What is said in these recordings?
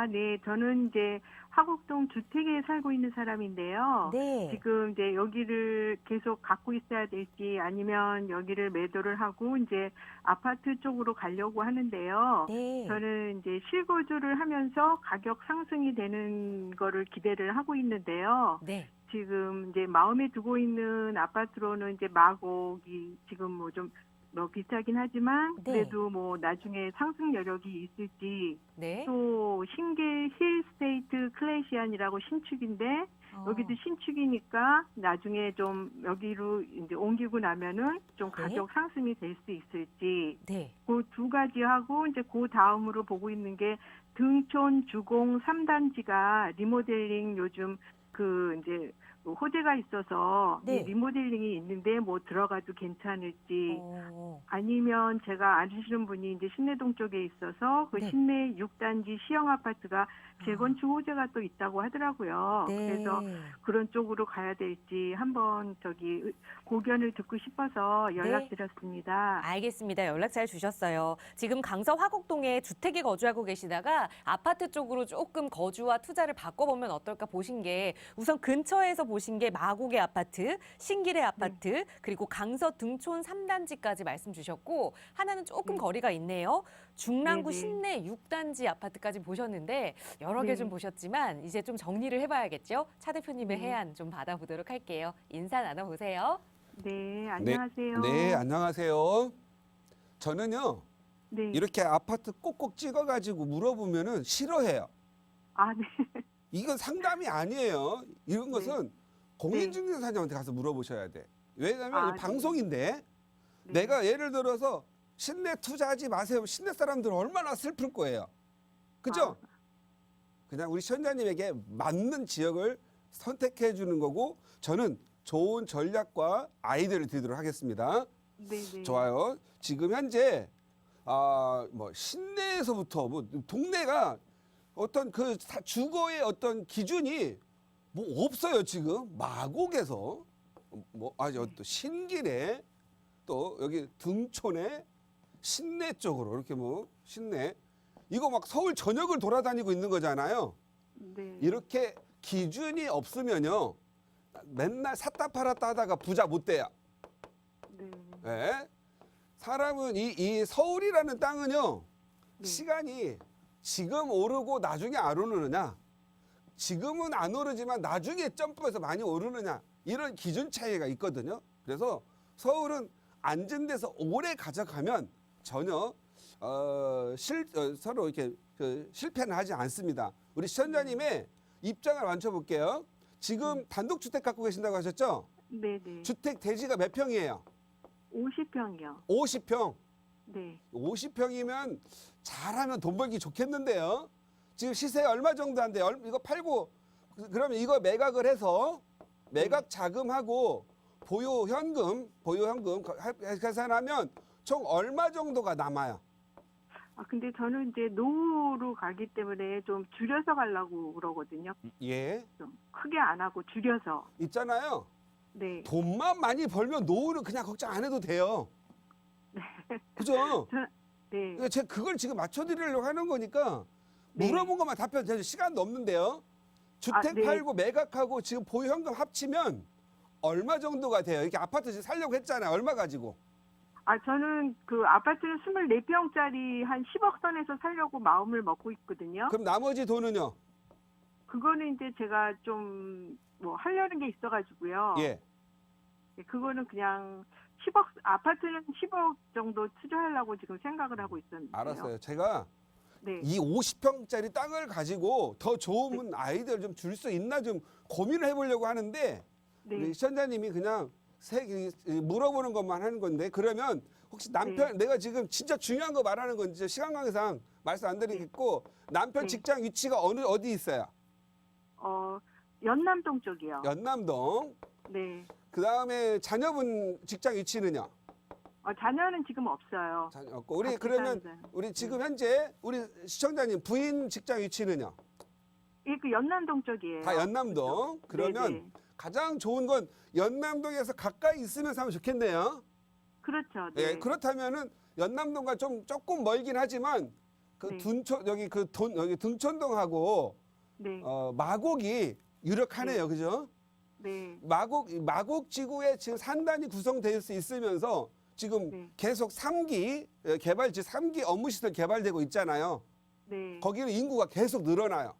네. 저는 이제 화곡동 주택에 살고 있는 사람인데요. 네. 지금 이제 여기를 계속 갖고 있어야 될지 아니면 여기를 매도를 하고 이제 아파트 쪽으로 가려고 하는데요. 네. 저는 이제 실거주를 하면서 가격 상승이 되는 거를 기대를 하고 있는데요. 네. 지금 이제 마음에 두고 있는 아파트로는 이제 마곡이 지금 뭐 좀 비싸긴 하지만 네. 그래도 뭐 나중에 상승 여력이 있을지, 네. 또 신길 힐스테이트 클래시안이라고 신축인데 어. 여기도 신축이니까 나중에 좀 여기로 이제 옮기고 나면은 좀 네. 가격 상승이 될 수 있을지, 네. 그 두 가지 하고 이제 그 다음으로 보고 있는 게 등촌 주공 3단지가 리모델링 요즘 그 이제 호재가 있어서 네. 이 리모델링이 있는데 뭐 들어가도 괜찮을지, 어. 아니면 제가 아시는 분이 이제 신내동 쪽에 있어서 그 네. 신내 6단지 시형 아파트가 재건축 호재가 또 있다고 하더라고요. 네. 그래서 그런 쪽으로 가야 될지 한번 고견을 듣고 싶어서 연락드렸습니다. 알겠습니다. 연락 잘 주셨어요. 지금 강서 화곡동에 주택에 거주하고 계시다가 아파트 쪽으로 조금 거주와 투자를 바꿔보면 어떨까 보신 게, 우선 근처에서 보신 게 마곡의 아파트, 신길의 아파트, 그리고 강서 등촌 3단지까지 말씀 주셨고, 하나는 조금 네. 거리가 있네요. 중랑구 네네. 신내 6단지 아파트까지 보셨는데 여러 개 네. 좀 보셨지만 이제 좀 정리를 해봐야겠죠? 차 대표님의 네. 해안 좀 받아보도록 할게요. 인사 나눠보세요. 네, 안녕하세요. 네, 안녕하세요. 저는요, 네. 이렇게 아파트 꼭꼭 찍어가지고 물어보면은 싫어해요. 아, 네. 이건 상담이 아니에요. 이런 것은 공인중개사님한테 가서 물어보셔야 돼. 왜냐면 아, 이 네. 방송인데 네. 내가 예를 들어서 신내 투자하지 마세요. 신내 사람들 얼마나 슬플 거예요. 그죠? 아. 그냥 우리 시청자님에게 맞는 지역을 선택해 주는 거고, 저는 좋은 전략과 아이디어를 드리도록 하겠습니다. 네, 네. 좋아요. 지금 현재 뭐 신내에서부터 뭐 동네가 어떤 그 주거의 어떤 기준이 뭐 없어요. 지금 마곡에서 또 신길에, 또 여기 등촌에, 신내 쪽으로 이렇게 뭐 신내, 이거 막 서울 전역을 돌아다니고 있는 거잖아요. 네. 이렇게 기준이 없으면요, 맨날 샀다 팔았다 하다가 부자 못 돼요. 네. 예? 사람은 이 서울이라는 땅은요, 네. 시간이 지금 오르고 나중에 안 오르느냐, 지금은 안 오르지만 나중에 점프해서 많이 오르느냐, 이런 기준 차이가 있거든요. 그래서 서울은 앉은 데서 오래 가져가면 전혀 서로 이렇게 실패는 하지 않습니다. 우리 시청자님의 입장을 맞춰볼게요. 지금 단독주택 갖고 계신다고 하셨죠? 네, 네. 주택 대지가 몇 평이에요? 50평이요. 50평. 네. 50평이면 잘하면 돈 벌기 좋겠는데요. 지금 시세 얼마 정도 한대요? 이거 팔고 그러면 이거 매각을 해서 매각 자금하고 보유 현금 계산하면 총 얼마 정도가 남아요? 아, 근데 저는 이제 노후로 가기 때문에 좀 줄여서 가려고 그러거든요. 예. 좀 크게 안 하고 줄여서. 있잖아요. 네. 돈만 많이 벌면 노후는 그냥 걱정 안 해도 돼요. 그죠? 네. 그러니까 제가 그걸 지금 맞춰드리려고 하는 거니까 네. 물어본 것만 답변 드릴 시간도 없는데요. 주택 네. 팔고 매각하고 지금 보유 현금 합치면 얼마 정도가 돼요? 이렇게 아파트 지금 살려고 했잖아요. 얼마 가지고? 아, 저는 그 아파트는 24평짜리 한 10억 선에서 살려고 마음을 먹고 있거든요. 그럼 나머지 돈은요? 그거는 이제 제가 좀 뭐 하려는 게 있어가지고요. 예. 그거는 그냥 10억, 아파트는 10억 정도 투자하려고 지금 생각을 하고 있었는데요. 알았어요. 제가 네. 이 50평짜리 땅을 가지고 더 좋은 아이디어를 좀 줄 수 있나 좀 고민을 해보려고 하는데, 네. 우리 시청자님이 그냥 물어보는 것만 하는 건데, 그러면 혹시 남편, 내가 지금 진짜 중요한 거 말하는 건 진짜 시간 관계상 말씀 안 드리겠고, 남편 네. 직장 위치가 어디 있어요? 연남동 쪽이요. 연남동. 네. 그 다음에 자녀분 직장 위치는요? 자녀는 지금 없어요. 자녀 없고. 우리 같이 그러면 사는 사람. 우리 지금 현재 우리 시청자님 부인 직장 위치는요? 예, 그 연남동 쪽이에요. 다 연남동. 그러면 네네. 가장 좋은 건 연남동에서 가까이 있으면서 하면 좋겠네요. 그렇죠. 네. 예, 그렇다면은 연남동과 조금 멀긴 하지만 그 네. 둔촌 여기 그 돈 여기 등촌동하고 네. 마곡이 유력하네요. 그죠? 네. 마곡 지구에 지금 산단이 구성될 수 있으면서 지금 네. 계속 3기 개발지 3기 업무시설 개발되고 있잖아요. 네. 거기는 인구가 계속 늘어나요.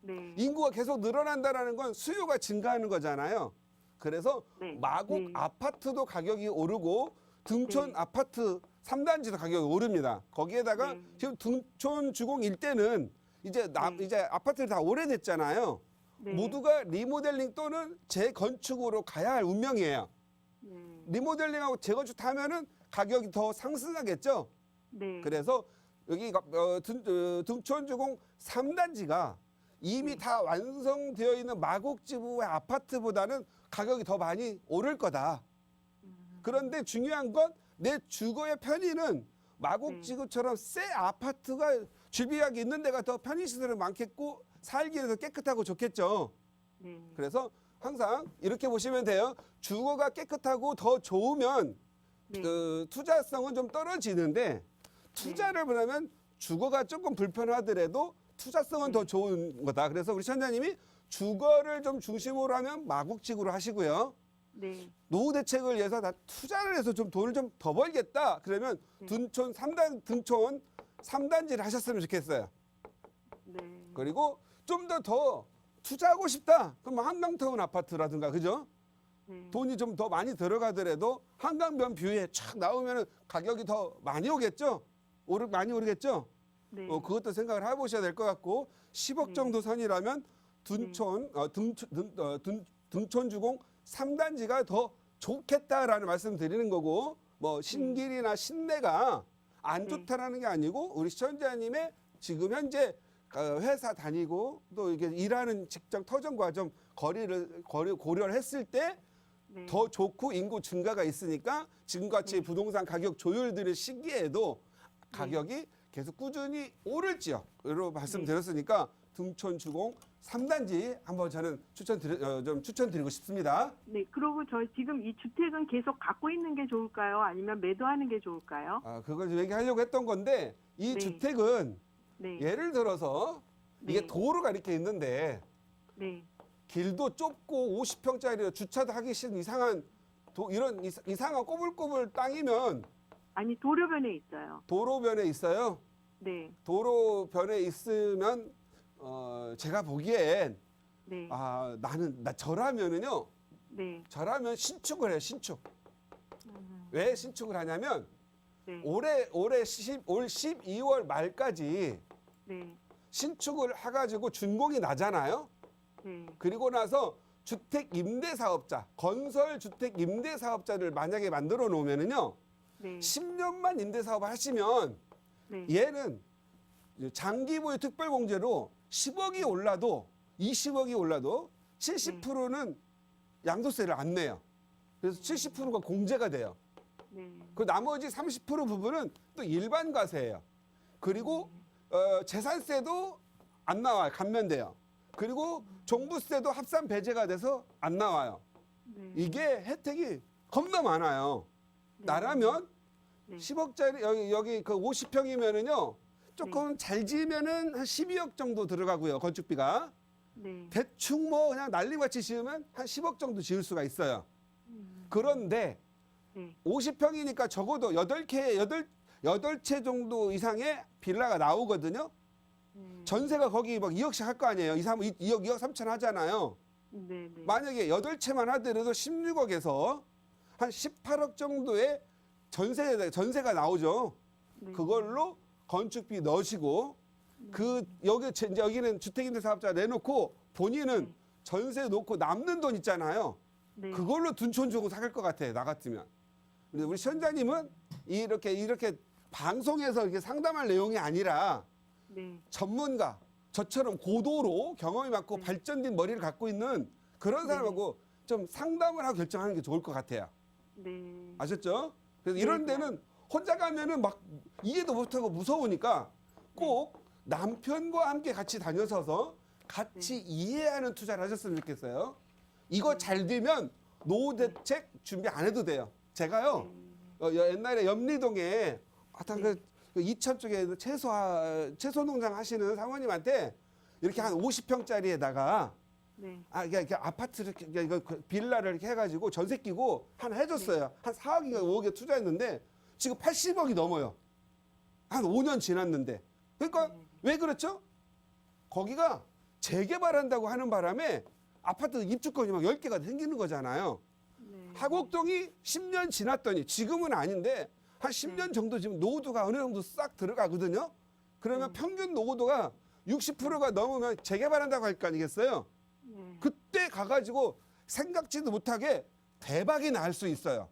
네. 인구가 계속 늘어난다라는 건 수요가 증가하는 거잖아요. 그래서 네. 마곡 네. 아파트도 가격이 오르고 등촌 네. 아파트 3단지도 가격이 오릅니다. 거기에다가 네. 지금 등촌 주공 일대는 이제 네. 이제 아파트들이 다 오래됐잖아요. 네. 모두가 리모델링 또는 재건축으로 가야 할 운명이에요. 네. 리모델링하고 재건축 다 하면은 가격이 더 상승하겠죠. 네. 그래서 여기 등촌주공 3단지가 이미 네. 다 완성되어 있는 마곡지구의 아파트보다는 가격이 더 많이 오를 거다. 그런데 중요한 건 내 주거의 편의는 마곡지구처럼 새 아파트가 주비하게 있는 데가 더 편의시설이 많겠고 살기에 더 깨끗하고 좋겠죠. 네. 그래서 항상 이렇게 보시면 돼요. 주거가 깨끗하고 더 좋으면 네. 그 투자성은 좀 떨어지는데 투자를 보려면 주거가 조금 불편하더라도 투자성은 더 좋은 거다. 그래서 우리 천자님이 주거를 좀 중심으로 하면 마곡지구로 하시고요. 네. 노후 대책을 위해서 다 투자를 해서 좀 돈을 좀 더 벌겠다. 그러면 등촌 3단지를 하셨으면 좋겠어요. 네. 그리고 좀 더 투자하고 싶다. 그럼 한강타운 아파트라든가 그죠? 네. 돈이 좀 더 많이 들어가더라도 한강변 뷰에 촥 나오면 가격이 더 많이 오겠죠? 많이 오르겠죠? 네. 그것도 생각을 해보셔야 될 것 같고 10억 네. 정도 선이라면 등촌주공 3단지가 더 좋겠다라는 말씀 드리는 거고 뭐 신길이나 신내가 안 네. 좋다라는 게 아니고 우리 시청자님의 지금 현재 회사 다니고 또 이게 일하는 직장 터전과 좀 고려를 했을 때 네. 더 좋고 인구 증가가 있으니까 지금같이 부동산 가격 조율들의 시기에도 가격이 계속 꾸준히 오를지요.로 말씀드렸으니까 등촌주공 3단지 한번 저는 추천드리고 싶습니다. 네. 그리고 저 지금 이 주택은 계속 갖고 있는 게 좋을까요? 아니면 매도하는 게 좋을까요? 그걸 좀 얘기하려고 했던 건데 이 네. 주택은 네. 예를 들어서 이게 네. 도로가 이렇게 있는데 네. 길도 좁고 50평짜리 주차도 하기 싫은 이상한 이런 이상한 꼬불꼬불 땅이면 아니 도로변에 있어요. 도로변에 있어요. 네. 도로변에 있으면 제가 보기엔 네. 저라면은요. 네. 저라면 신축을 해요. 신축. 왜 신축을 하냐면 네. 올 12월 말까지 네. 신축을 해가지고 준공이 나잖아요. 네. 그리고 나서 주택 임대 사업자, 건설 주택 임대 사업자를 만약에 만들어 놓으면은요. 네. 10년만 임대 사업을 하시면 네. 얘는 장기 보유 특별 공제로 10억이 올라도 20억이 올라도 70%는 양도세를 안 내요. 그래서 70%가 공제가 돼요. 네. 그 나머지 30% 부분은 또 일반 과세예요. 그리고 재산세도 안 나와요. 감면돼요. 그리고 종부세도 합산 배제가 돼서 안 나와요. 네. 이게 혜택이 겁나 많아요. 나라면 네. 10억짜리 여기 그 50평이면은요. 조금 잘 지으면은 한 12억 정도 들어가고요. 건축비가. 네. 대충 뭐 그냥 난리같이 지으면 한 10억 정도 지을 수가 있어요. 그런데 네. 50평이니까 적어도 8채 정도 이상의 빌라가 나오거든요. 전세가 거기 막 2억씩 할 거 아니에요. 2억 3천 하잖아요. 네. 네. 만약에 8채만 하더라도 16억에서 한 18억 정도의 전세가 나오죠. 네. 그걸로 건축비 넣으시고 여기는 주택임대사업자 내놓고 본인은 전세 놓고 남는 돈 있잖아요. 네. 그걸로 둔촌주공 사갈 것 같아요. 나 같으면. 근데 우리 시청자님은 이렇게 방송에서 이렇게 상담할 내용이 아니라 네. 전문가, 저처럼 고도로 경험이 많고 발전된 머리를 갖고 있는 그런 사람하고 좀 상담을 하고 결정하는 게 좋을 것 같아요. 네. 아셨죠? 그래서 이런 데는 혼자 가면은 막 이해도 못하고 무서우니까 꼭 남편과 함께 같이 다녀서서 같이 이해하는 투자를 하셨으면 좋겠어요. 이거 잘 되면 노후 대책 준비 안 해도 돼요. 제가요 옛날에 염리동에 그 이천 쪽에 채소 농장 하시는 사모님한테 이렇게 한 50평짜리에다가 네. 이게 아파트를 이거 빌라를 이렇게 해가지고 전세 끼고 하나 해줬어요. 한 4억인가 5억에 투자했는데 지금 80억이 넘어요. 한 5년 지났는데. 그러니까 왜 그렇죠? 거기가 재개발한다고 하는 바람에 아파트 입주권이 막 10개가 생기는 거잖아요. 네. 하곡동이 10년 지났더니 지금은 아닌데 한 10년 정도 지금 노후도가 어느 정도 싹 들어가거든요. 그러면 평균 노후도가 60%가 넘으면 재개발한다고 할 거 아니겠어요? 네. 그때 가가지고 생각지도 못하게 대박이 날 수 있어요.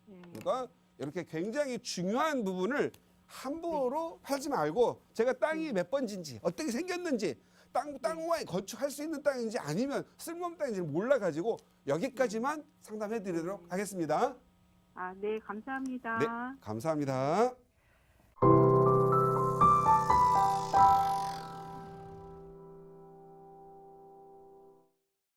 네. 그러니까 이렇게 굉장히 중요한 부분을 함부로 하지 말고 제가 땅이 몇 번지인지 어떻게 생겼는지 땅에 건축할 수 있는 땅인지 아니면 쓸모없는 땅인지 몰라가지고 여기까지만 상담해 드리도록 하겠습니다. 네, 감사합니다. 네, 감사합니다.